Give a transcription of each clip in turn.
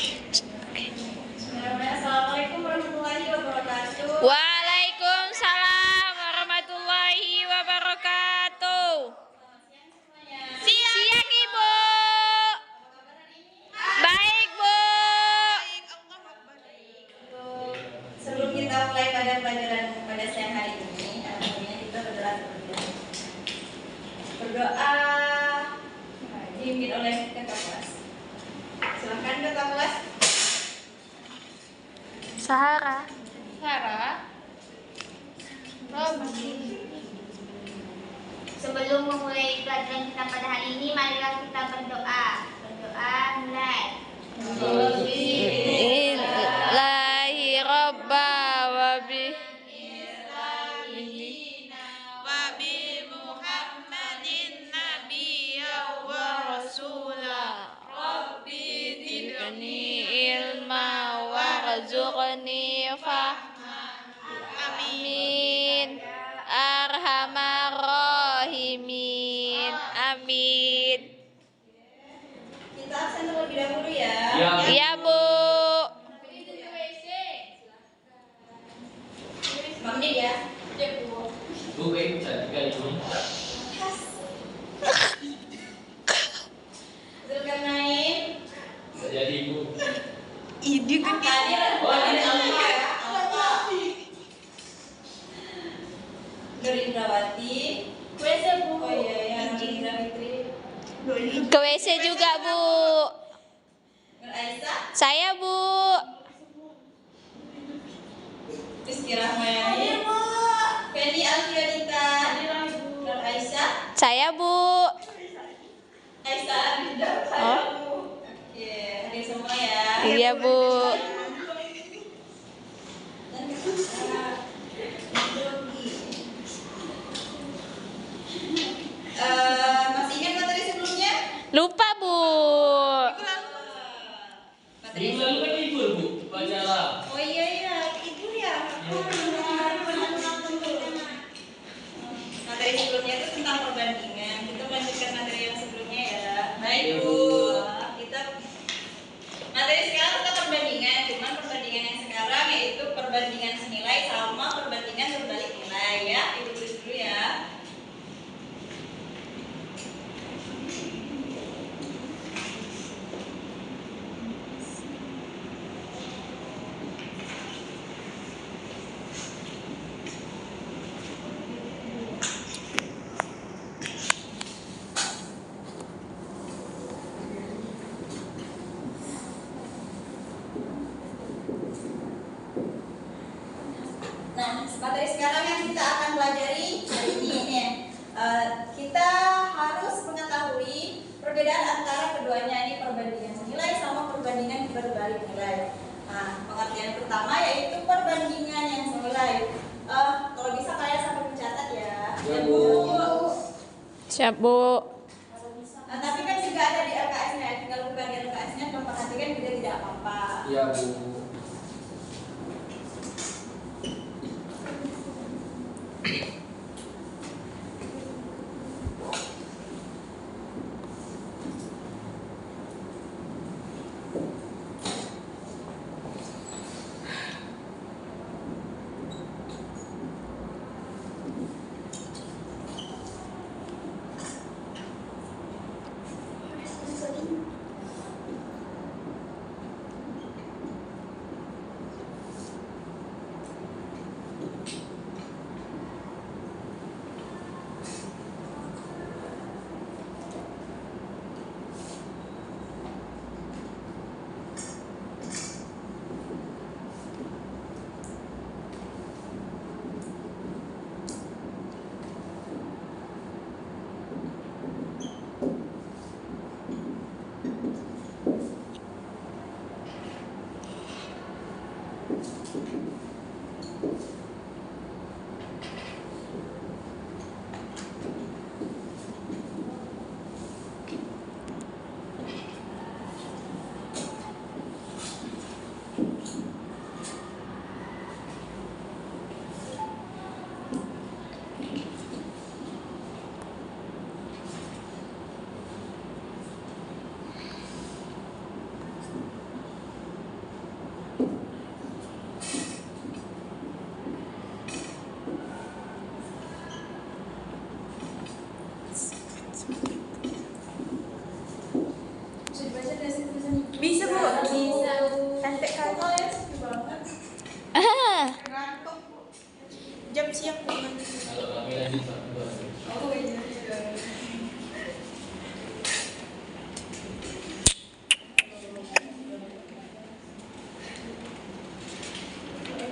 Assalamualaikum warahmatullahi wabarakatuh. Waalaikumsalam warahmatullahi wabarakatuh. Siang Ibu. Baik Bu. Sebelum kita mulai pada pelajaran pada siang hari ini, tentunya kita berdoa dipimpin oleh ketua kelas. Silakan ketua kelas. Sahara. Sebelum memulai pelajaran kita pada hari ini, marilah kita berdoa. Berdoa mulai. Bismillahi robba wa bi Wabi Muhammadin nabiyya wa rasula Rabbi zidni ilma warzuqni fahma. Amin. Arhamar rahimin. Amin. Kita absen terlebih dahulu ya. Iya Bu. Mamnya ya. Bu, bisa juga ibu. Zulkarnain. Bisa jadi ibu. Ini Tadi Alfa ya. Alfa. Nur Indrawati. Oh iya ya, Nur Indra Fitri. ke WC juga Bu. Nur Aisyah. Saya Bu. Rizky Rahmayani. Feni Alfianita. Nur Aisyah. Saya Bu. Aisyah Arida. Oh. Oke, hadir semua ya. Iya Bu. Dan kita masih ingat materi sebelumnya? Lupa Bu. Materi Minggu lalu kan libur Bu, upacara. Oh iya iya, ibu ya. Materi sebelumnya itu tentang perbandingan. Kita melanjutkan materi yang sebelumnya ya. Baik Bu. Kita materi sekarang tentang perbandingan. Cuman perbandingan yang sekarang yaitu perbandingan senilai sama perbandingan berbalik nilai ya. Ibu tulis dulu ya. Nah, materi sekarang yang kita akan pelajari hari ini ya. Kita harus mengetahui perbedaan antara keduanya, ini perbandingan senilai sama perbandingan berbalik nilai. Nah, pengertian pertama yaitu perbandingan yang senilai. Kalau bisa kalian sampai mencatat ya. Ya, Bu. Siap Bu. Nah, tapi kan juga ada di LKS-nya, tinggal buka di LKS-nya, memperhatikan juga tidak apa-apa. Iya Bu.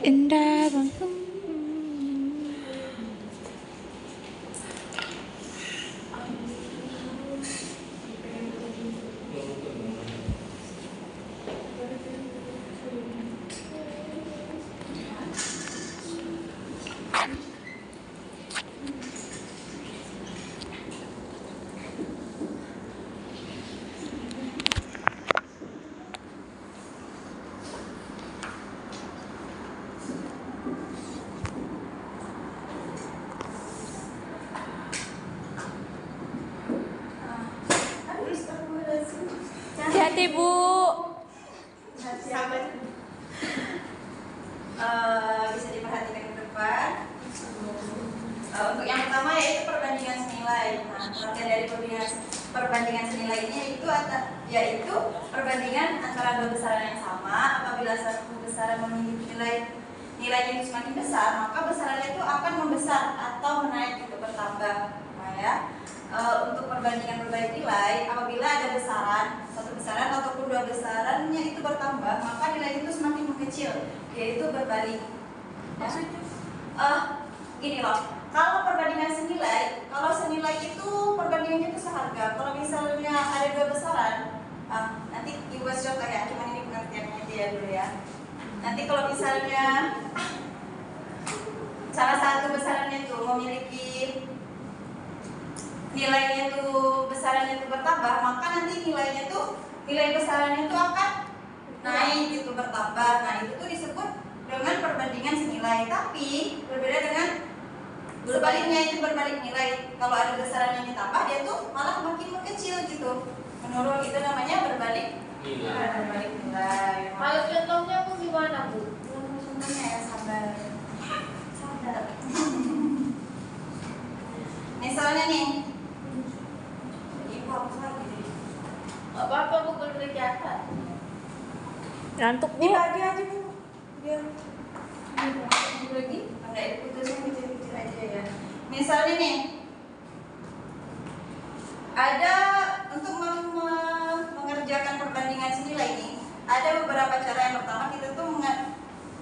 Indah bang. Hati-hati Bu. Sahabat. Bisa diperhatikan ke depan. Untuk yang pertama yaitu perbandingan senilai. Nah, pengertian dari perbandingan senilai ini yaitu perbandingan antara dua besaran yang sama. Apabila satu besaran memiliki nilainya itu semakin besar, maka besarannya itu akan membesar atau menaik gitu, bertambah. Nah, ya. Untuk perbandingan berbalik nilai, apabila ada satu besaran ataupun dua besarannya itu bertambah, maka nilai itu semakin mengecil, yaitu berbalik. Gini loh, kalau perbandingan senilai, kalau senilai itu perbandingannya itu seharga. Kalau misalnya ada dua besaran, nanti ibu kasih contoh ya, cuman ini pengertiannya aja ya dulu ya. Nanti kalau misalnya salah satu besarannya itu memiliki nilainya tuh besarannya itu bertambah, maka nanti nilai besarannya itu akan naik gitu, bertambah. Nah, itu tuh disebut dengan perbandingan senilai. Tapi berbeda dengan sebaliknya, itu berbalik nilai. Kalau ada besaran yang ditambah, dia tuh malah makin mengecil gitu, menurun. Itu namanya berbalik nilai. Kalau contohnya Bu gimana Bu? Contohnya ya, sabar. Misalnya nih, Gak apa-apa Bu, belum dicatat. Ngantuk Bu. dibagi aja Bu, biar lagi ada putusnya kecil-kecil aja ya. Misalnya nih, ada untuk mengerjakan perbandingan senilai ini, ada beberapa cara. Yang pertama, kita tuh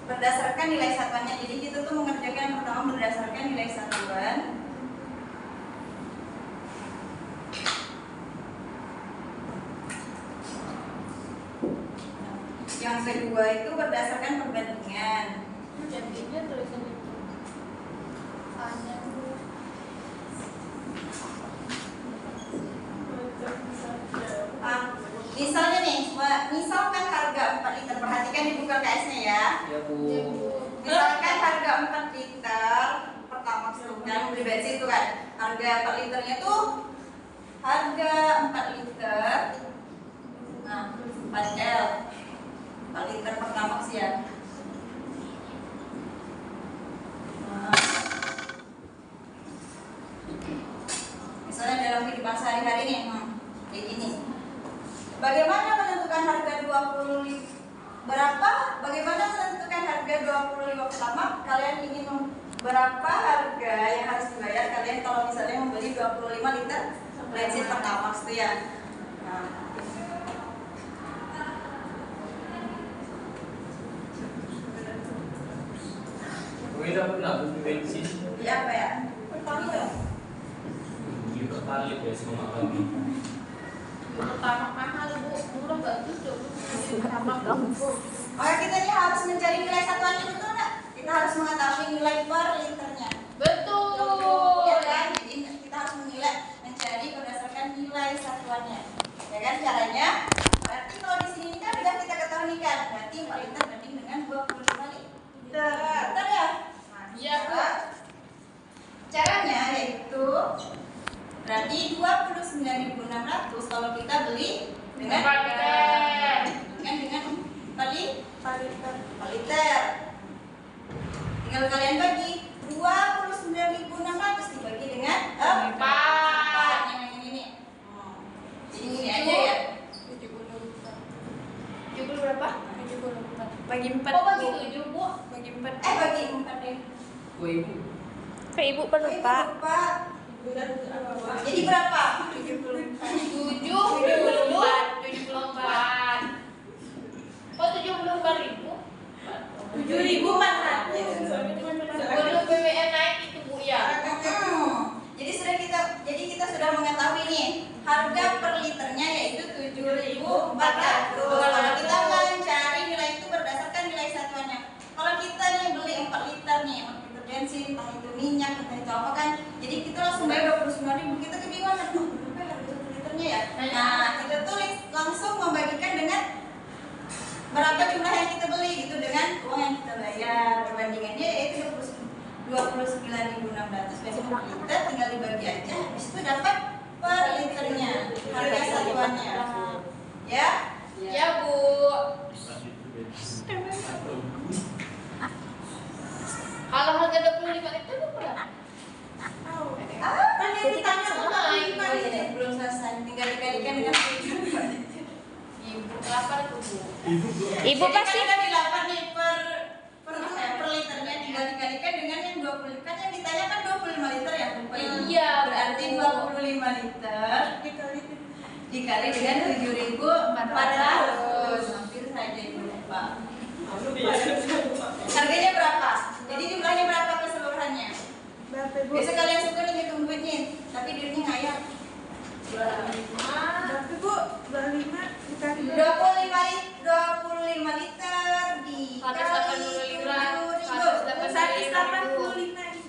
berdasarkan nilai satuannya. Jadi kita tuh mengerjakan yang pertama berdasarkan nilai satuan. Yang kedua itu berdasarkan perbandingan. Jadinya tulisan itu. Misalnya nih, misalkan harga 4 liter, perhatikan di buku KS-nya ya. Ya Bu. Misalkan harga 4 liter pertama yang beli bensin itu kan, harga 4 liternya tuh harga 4 liter. Nah, 4L 4 liter pertama sih ya. Misalnya dalam kehidupan sehari-hari nih, kayak gini. Bagaimana menentukan harga 20 berapa? Bagaimana menentukan harga 25 pertama? Kalian ingin berapa harga yang harus dibayar kalian kalau misalnya membeli 25 liter bensin pertama itu ya. Nah, Kita pernah beli bensin. iya apa ya? Pertamina. Beli pertalite ya sama kami. Pertama mahal Bu, murah gak gitu. Sama kamu. Maka kita ini harus mencari nilai satuannya, betul nggak? Kita harus mengetahui nilai per liternya. Betul. Ya kan? Jadi kita harus mencari berdasarkan nilai satuannya. Ya kan caranya? Berarti kalau di sini kan sudah kita ketahui kan, berarti 4 liter banding dengan 25 liter. Betul ya? Nah, Iya, Bu. Caranya yaitu berarti 29.600 kalau kita beli dengan 4 liter. dengan 4 liter. Tinggal kalian bagi 29.600 dibagi dengan 4. Yang ini. Jadi ini aja ya. 70 berapa? Bagi 4. Oh bagi 7 Bu. Bagi 4. Bagi 4 deh. Kue Ibu. Ke Ibu pelupa. Jadi berapa? 74. Oh 74.000. 7.400. berapa jumlah yang kita beli gitu dengan uang yang kita bayar. Perbandingannya yaitu 29.600 pesos per liter, tinggal dibagi aja, habis itu dapat per liternya harga satuannya. Ya? Ya, Bu. Kalau harga 25 liter itu berapa? Kan yang ditanya belum selesai, tinggal dikalikan dengan 25 liter. Ibu lapar tuh, Bu. Ibu Jadi pasti kan udah 8 nih per liternya, tinggal dikalikan dengan yang 20. Kan yang ditanya kan 25 liter ya, Bu. Iya, Berarti 25 liter dikali dengan 7.400. Hampir saja Ibu lupa. Harganya berapa? Jadi jumlahnya berapa keseluruhannya? Biasa kalian suka nih hitung duitnya, tapi duitnya ngayal. 25 liter dikali 7.000.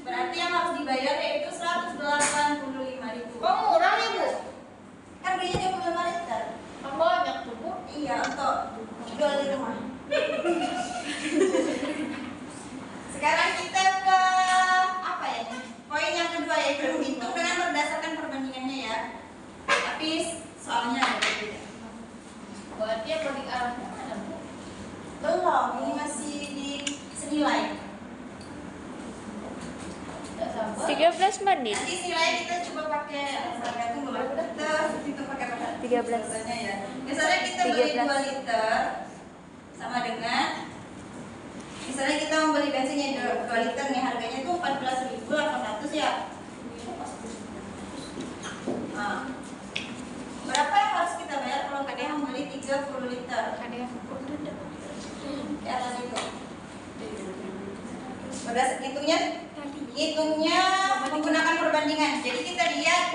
Berarti yang harus dibayar yaitu 185.000. Kok murah ya, Bu? Kan belinya 25 liter. Kan banyak tuh, Bu. Iya, untuk jual di rumah. Sekarang kita ke apa ya? Poin yang kedua yaitu hitung dengan berdasarkan perbandingannya ya. Tapi soalnya ada berbeda. Berarti yang balik arahnya mana, Bu? Belum, ini masih di senilai. Tidak sabar. 13 menit. Nanti senilai kita coba pakai tergantung berapa liter, itu pakai apa? 13. Biasanya ya. Misalnya kita beli 2 liter sama dengan misalnya kita membeli bensinnya 2 liter nih, harganya tuh 14.800 ya. Nah, berapa yang harus kita bayar kalau kita membeli 30 liter? Di atas itu. Hitungnya menggunakan perbandingan. Jadi kita lihat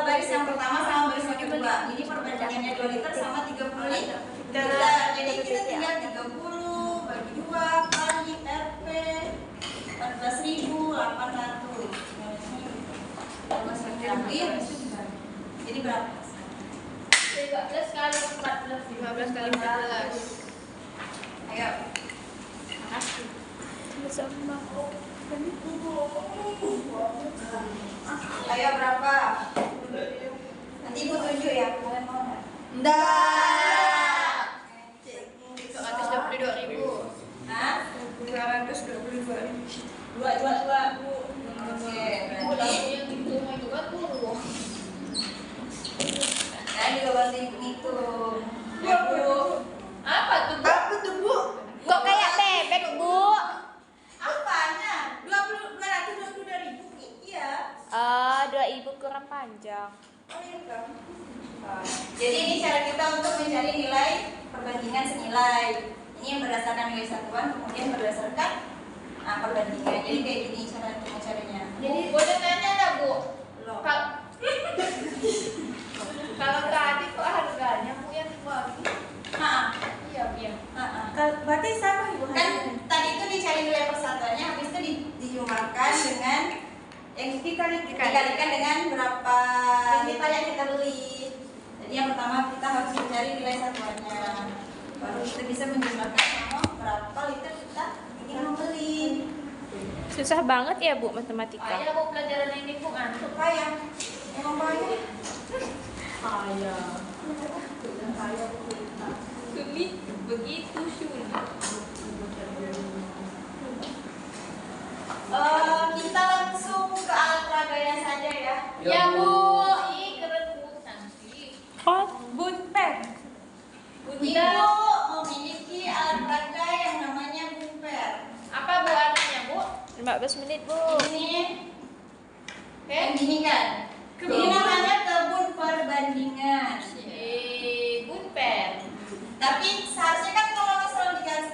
baris yang pertama sama baris yang kedua. Ini perbandingannya 2 liter sama 30 liter. Jadi kita tinggal 30 bagi 2 kali Rp 14.800. Jadi berapa? 13 kali 14. 15 kali 14. Ayo. Ayo berapa? Nanti Ibu tunjuk ya. Kalian mau nggak? Enggak. 122.000. Hah? 222. Dua. Oke, berarti Yang dihitung itu kan turun. saya juga bantu hitung. Ya Bu. Apa tuh, Bu? Apa tuh Bu? Kok kayak bebek, Bu? Apanya? 222.000. Iya. Ah, 2.000 kurang panjang. Oh iya kan? Jadi ini cara kita untuk mencari nilai perbandingan senilai. Ini yang berdasarkan nilai satuan, kemudian berdasarkan perbandingan. Jadi kayak gini cara untuk mencarinya. Jadi boleh nanya nggak, Bu? Loh. Kalau tadi kok harganya Bu yang dibagi? Iya. Berarti sama Ibu. Kan tadi itu dicari nilai persatuannya, habis itu dijumlahkan dengan yang dikalikan dengan berapa liter yang kita beli. Jadi yang pertama kita harus mencari nilai satuannya, baru kita bisa menjumlahkan sama berapa liter kita ingin membeli. Susah banget ya, Bu, matematika. Ayah Bu pelajaran ini Bu ngantuk. Payah, emang payah. Sulit, begitu sulit. Kita langsung ke alat peraganya saja ya. Ya Bu, ih keren Bu nanti. Oh, Bunper. Bunda, Ibu memiliki alat peraga yang namanya bunper. apa Bu artinya Bu? 15 menit, Bu. Ini kayak gini kan? Ini namanya kebun perbandingan. Bunper. Tapi seharusnya kan kalau misalnya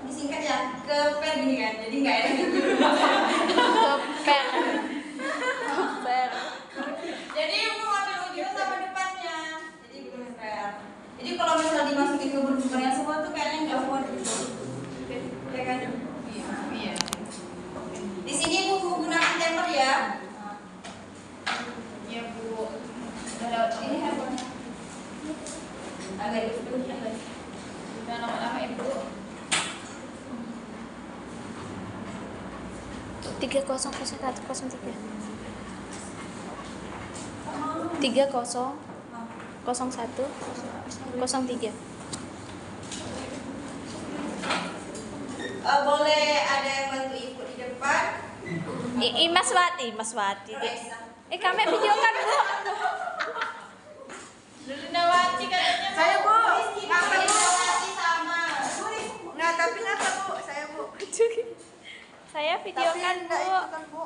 disingkat ya ke per gini kan, jadi nggak enak. Keper. Keper. Jadi ibu ambil ujungnya sama depannya, jadi bunper. Jadi kalau misalnya dimasukin ke kebun yang semua tuh kayaknya nggak muat gitu. Ya kan? Iya. Di sini ibu menggunakan temper ya. Ya Bu. Udah lewat Ini handphone. Agak dulu. Udah 300103. 300103. Boleh ada yang bantu ibu di depan? Mas Wati. Raisa. Kami videokan, Bu. Nawati katanya Saya Bu. Ngapa Bu? Masih sama. Nggak, tapi ngapa Bu? Saya Bu. Saya videokan, Tapi nggak Bu. ikutan Bu.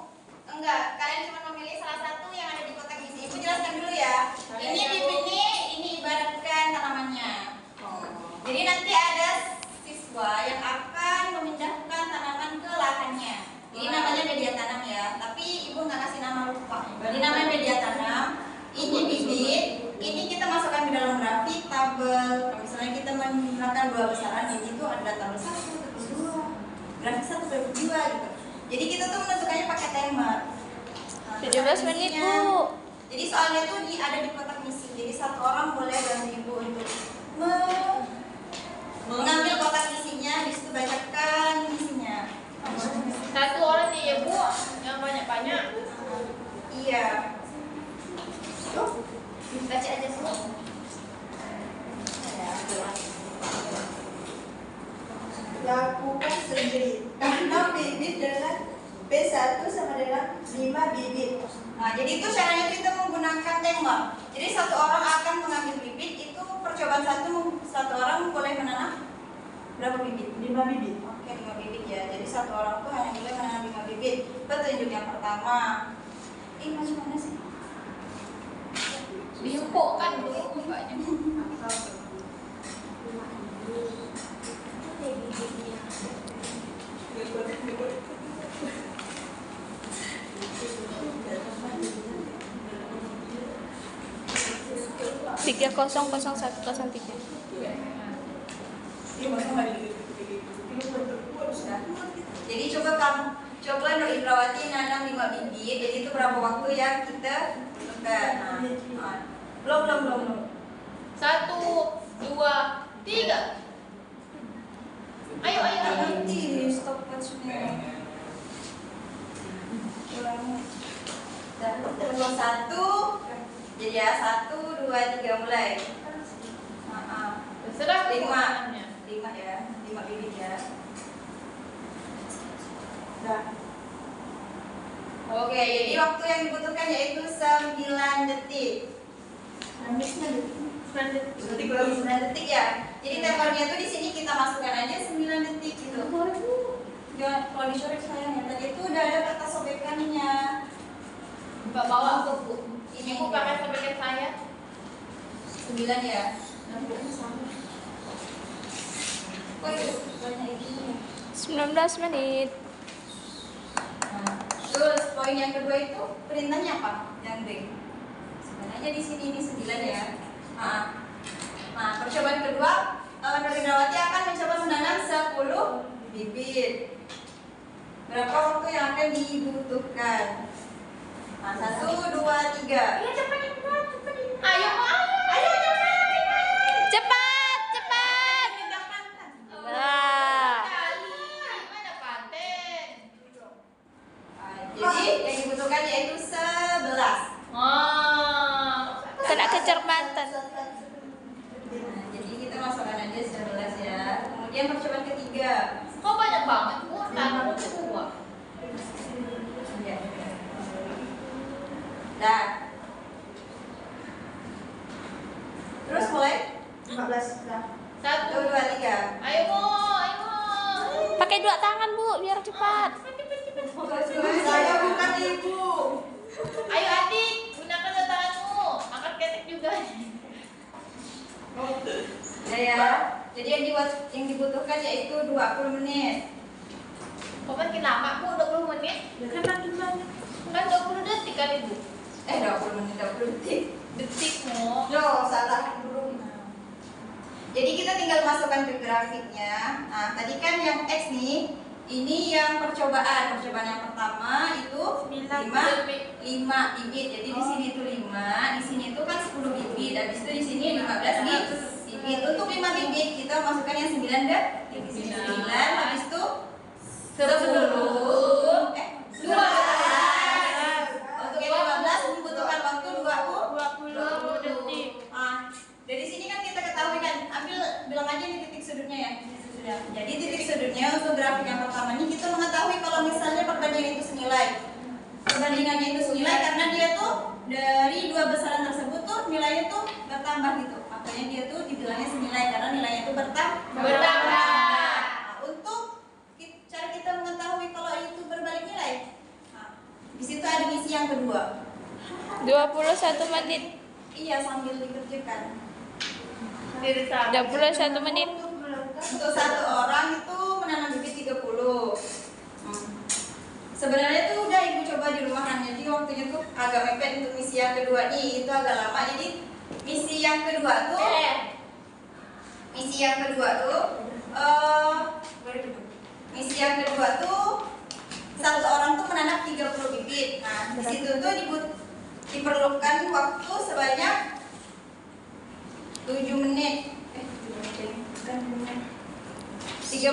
Enggak, kalian cuma memilih salah satu yang ada di kotak isi. Ibu jelaskan dulu ya. Ini bibit ini ibaratkan tanamannya. Jadi nanti ada siswa yang akan memindahkan tanaman ke lahannya. Ini namanya media tanam ya. Tapi ibu nggak kasih nama, lupa. Ini namanya media tanam. Ini bibit. Ini kita masukkan ke dalam grafik tabel. Kalau misalnya kita menggunakan dua besaran, ini tuh ada tabel 1, tabel 2, grafik 1, grafik 2 gitu. Jadi kita tuh menentukannya pakai timer. 17 menit, Bu. Jadi soalnya tuh ada di kotak misi. Jadi satu orang boleh bantu ibu untuk mengambil kotak isinya, habis itu bacakan isinya. satu orang nih ya Bu, yang banyak-banyak. Iya. Baca aja semua. Lakukan sendiri. Tanam bibit dengan B1 sama dengan 5 bibit. Nah, jadi itu caranya kita menggunakan tembak. Jadi satu orang akan mengambil bibit, itu percobaan satu orang boleh menanam berapa bibit? 5 bibit. Oke, 5 bibit ya. Jadi satu orang tuh hanya boleh menanam 5 bibit. Petunjuk yang pertama. Macam mana sih? Diumpuk kan dulu bukanya. Tiga 300103. Jadi coba Nur Indrawati nanam 5 bibit. Jadi itu berapa waktu yang kita butuhkan? Belum. 1, 2, 3. Ayo. Nanti stop watch-nya. Terus 1. Jadi ya 1, 2, 3 mulai. Terserah 5 kegunaannya. ya, 5 bibit ya. Oke, jadi waktu yang dibutuhkan yaitu 9 detik. 9 detik ya. Jadi temponya tuh di sini kita masukkan aja 9 detik gitu. Jangan kalau dicoret sayang ya. Tadi itu udah ada kata sobekannya. Mbak bawa ke Bu. Ini Ibu pakai sebagai saya. 9 ya. Oh itu banyak ini. 19 menit. Nah, terus poin yang kedua itu perintahnya apa? Yang B. Sebenarnya di sini ini 9 ya. Nah, percobaan kedua, Nur Indrawati akan mencoba menanam 10 bibit. Berapa waktu yang akan dibutuhkan? Nah, 1, 2, 3. Ayo cepat. Ayo Cepat. Nah. Mana paten? Jadi yang dibutuhkan yaitu 11. Kena kecermatan. Nah, jadi kita masukkan aja 11 ya. Kemudian percobaan ketiga. Kok banyak banget Bu? Tanam semua. Ya. Dah. Terus mulai 15 dah. 1, 1, 2, 3. Ayo. Pakai 2 tangan, Bu, biar cepat. Saya bukan ibu. Ayo adik, gunakan dua tanganmu. Angkat ketek juga. Ya. Jadi yang dibutuhkan yaitu 20 menit. Kok makin lama Bu? 20 menit? Kan makin banyak. Kan 20 detik kan Ibu? 20 menit, 20 detik. Detikmu. Yo, salah dulu. Jadi kita tinggal masukkan ke grafiknya. Nah, tadi kan yang X nih, ini yang percobaan. Percobaan yang pertama itu 5 bibit. Jadi di sini itu 5, di sini itu kan 10 bibit. Habis itu di sini 15 bibit. Untuk 5 bibit kita masukkan yang 9 deh. Di sini 9, habis itu 10. 20. sudutnya ya, titik sudutnya. Jadi titik sudutnya untuk grafik yang pertama ini kita mengetahui kalau misalnya perbandingan itu senilai. Perbandingannya itu senilai karena dia tuh dari dua besaran tersebut tuh nilainya tuh bertambah gitu. Makanya dia tuh dibilangnya senilai karena nilainya itu bertambah. Nah, untuk cara kita mengetahui kalau itu berbalik nilai. Nah, di situ ada misi yang kedua. 21 menit. Iya, sambil dikerjakan. 21 menit. Untuk satu orang itu menanam bibit 30. Sebenarnya tuh udah ibu coba di rumah kan, jadi waktunya tuh agak mepet untuk misi yang kedua nih, itu agak lama. Jadi misi yang kedua tuh misi yang kedua tuh satu orang tuh menanam 30 bibit. Nah, di situ tuh diperlukan waktu sebanyak 7 menit. 35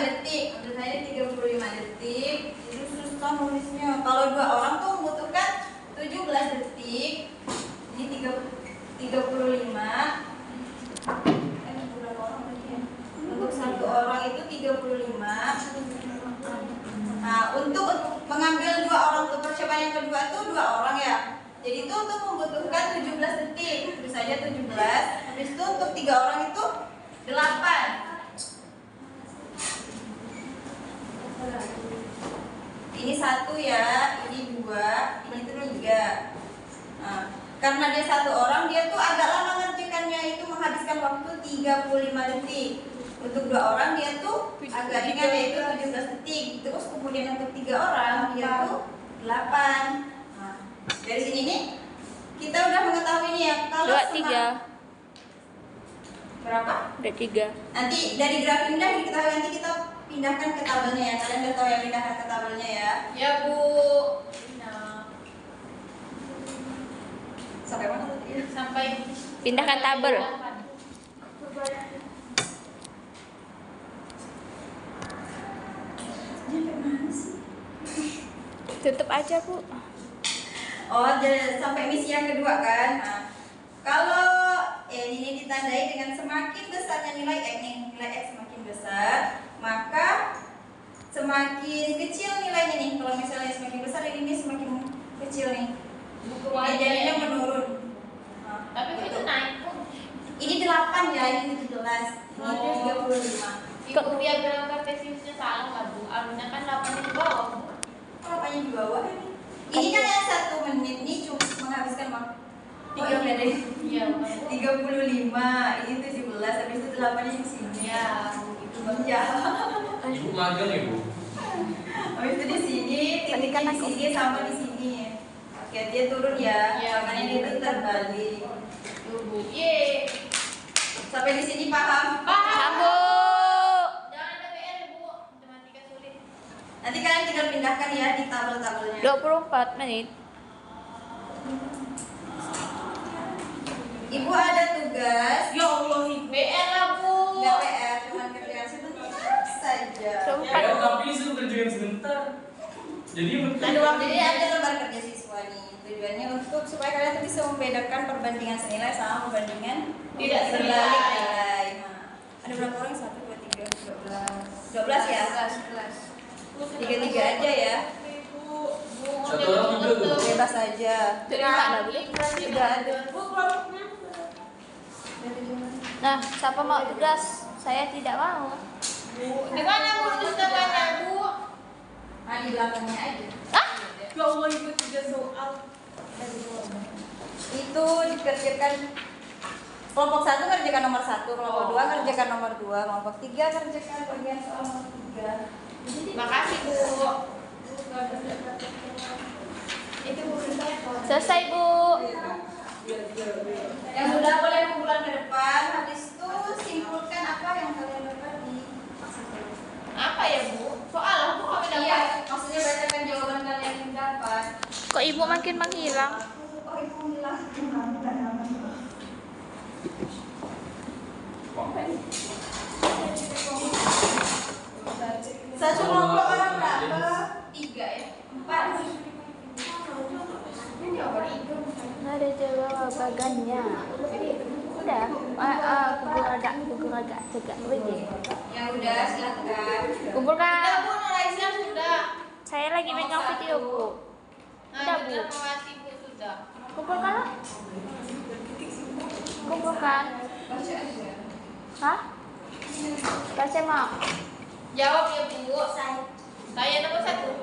detik. Ambil saya 35 detik. Itu susah nulisnya. Kalau dua orang tuh membutuhkan 17 detik. Ini 35. Berapa orang berarti ya? Untuk satu orang itu 35. Nah, untuk mengambil dua orang untuk percobaan yang kedua tuh dua orang ya. Jadi itu untuk membutuhkan 17 detik. Terus saja 17. Habis itu untuk 3 orang itu 8. Ini 1 ya, ini 2, ini 3. Nah, karena dia satu orang, dia tuh agak lama ngerjakannya, itu menghabiskan waktu 35 detik. Untuk 2 orang dia tuh agak ringan, yaitu 17 detik. Terus kemudian untuk 3 orang dia tuh 8. Nah, dari sini nih kita udah mengetahui nih ya kalau 23. Berapa? 23. Nanti dari grafik ini diketahui, nanti kita pindahkan ke tabelnya ya. Kalian udah tahu ya pindahkan ke tabelnya ya? Ya Bu. Sampai mana tadi? Sampai Pindahkan tabel. Tutup aja, Bu. Oh, jadi sampai misi yang kedua kan? Nah, kalau ini ditandai dengan semakin besarnya nilai X nih, nilai X semakin besar, maka semakin kecil nilainya nih. Kalau misalnya semakin besar, ini semakin kecil nih. Ini jadinya menurun. Nah, tapi itu naik pun. ini 8 ya, ini 17, ini 35. Ibu dia bilang kartesiusnya salah nggak Bu? Alunya kan 8 di bawah Bu. Apanya di bawah ini? Ini kan yang 1 menit nih cuma menghabiskan waktu 35, ini 17, habis itu 8 di sini. Ya, Itu ya. Ibu magang ya, Bu? Habis itu di sini, titiknya di sini sama di sini. Oke, dia turun ya. Ya, Makanya dia itu terbalik. Tuh Bu. Ye. Sampai di sini paham? Paham, Bu. Jangan ada PR ya, Bu. Matematika sulit. Nanti kalian tinggal pindahkan ya di tabel-tabelnya. 24 menit. Ibu ada tugas. Ya Allah, PR lah Bu. Enggak PR, cuma kerjaan sebentar saja. Ya, tapi suruh kerjain sebentar. Jadi Jadi ada lembar kerja siswa nih. Tujuannya untuk supaya kalian tuh bisa membedakan perbandingan senilai sama perbandingan Tidak berbalik senilai. nilai. Nah, ada berapa orang? 1, 2, 3, 12 ya? 3 aja ya. Satu orang juga tuh. Bebas aja. Terima boleh. Sudah ada. Nah, siapa mau tugas? Saya tidak mau. Di mana Bu tulisannya Bu? Nah, di belakangnya aja. Ah? Ya Allah, Ibu 3 soal. Itu dikerjakan kelompok 1 kerjakan nomor 1, kelompok 2 kerjakan nomor 2, kelompok 3 kerjakan bagian soal nomor 3. Makasih Bu. Itu Selesai, Bu. yang sudah boleh bulan ke depan. Habis itu simpulkan apa yang kalian dapat di Apa ya Bu? Soal lah Bu kami dapat. iya, maksudnya bacakan jawaban kalian yang dapat. Kok Ibu makin menghilang? Oh, ibu bilang. Satu kelompok orang berapa? 3 ya? 4. Ada jawabannya. Udah. Kubur agak tegak begini. Ya udah, silakan. Kumpulkan. Sudah Bu, Nur Aisyah sudah. Saya lagi megang video, Bu. Udah, Bu. Sudah mati Bu, sudah. Kumpulkan. Kumpulkan. Hah? Baca mau. Jawab ya Bu. Saya nomor 1.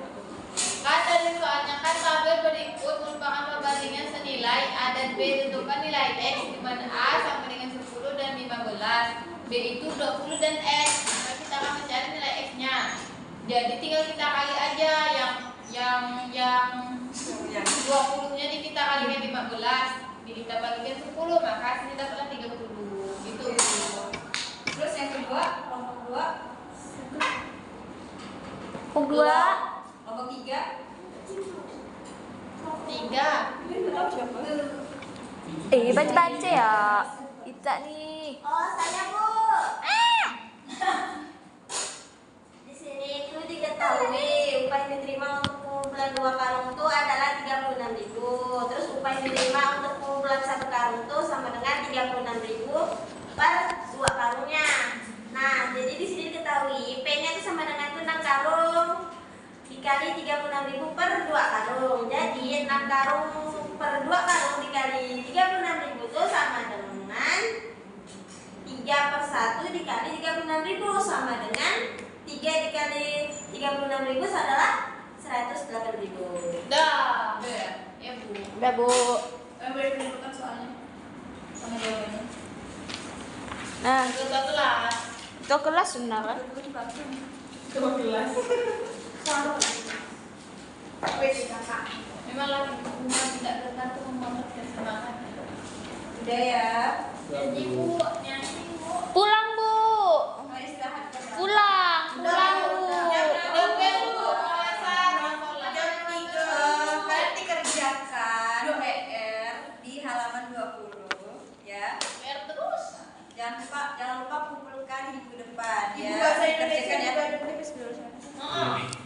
Kan dari soalnya kan tabel berikut merupakan perbandingan senilai A dan B, tentukan nilai X di mana A sama dengan 10 dan 15, B itu 20 dan X. Maka kita akan mencari nilai X-nya. Jadi tinggal kita kali aja yang 20-nya kita kalikan 15, kita bagikan 10, maka sini dapatlah 30. Gitu. Terus yang kedua, kelompok 2. Kelompok 2. Kelompok 3. 3. Baca-baca ya. Ita nih. Oh, saya Bu. Di sini itu diketahui upah yang diterima untuk pengumpulan 2 karung itu adalah 36.000. Terus upah yang diterima untuk pengumpulan 1 karung itu sama dengan 36.000 per 2 karungnya. Nah, jadi di sini diketahui P-nya itu sama dengan 6 karung dikali 36.000 per 2 karung. Jadi 6 karung per 2 karung dikali 36.000 itu sama dengan 3/1 dikali 36.000 sama dengan 3 dikali 36.000 adalah 108.000. Dah. Ya Bu. Udah, Bu. Boleh menentukan soalnya sama jawabannya. Nah, Ketua kelas. itu kelas benar kan? Memang lagi rumah tidak tertentu membangkitkan semangat. Udah ya. Jadi Bu, nyanyi Bu. Pulang, Bu. Mau istirahat kan? Pulang, Bu. Nanti kerjakan PR di halaman 20 ya. PR terus. Jangan lupa kumpulkan di minggu depan ya. bahasa Kerjakan ya.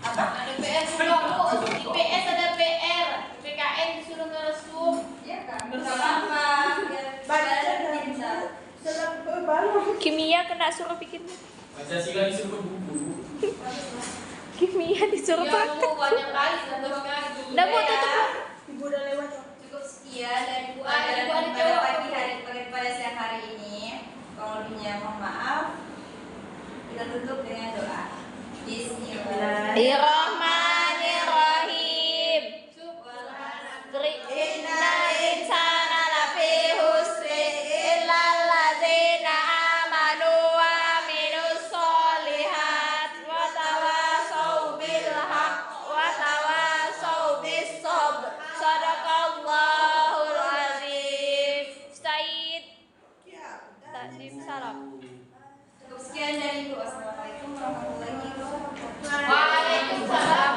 Apa? Ada PR juga Bu. Di PS ada PR. PKN disuruh ngeresum. Iya kan? Bersama bisa. Kimia kena suruh bikin. Pancasila disuruh buku. Kimia disuruh Ya praktek. Bu, banyak kali, 11 kali. Udah, Bu, tutup. Bu. Cukup sekian dari Ibu pelajaran ada pada jawab. pagi hari pada siang hari ini. Kalau lebihnya mohon maaf. Kita tutup dengan doa. Bismillah. Bismillahirrahmanirrahim. Innal insana lafi husri illa alladzina amanu wa amilus solihat wa tawasau bil haqq wa tawasau bis sabr. Sadaqallahul azim. Said. Takdim salam. Cukup sekian dari Ibu. Wassalamualaikum warahmatullahi wabarakatuh. Waalaikumsalam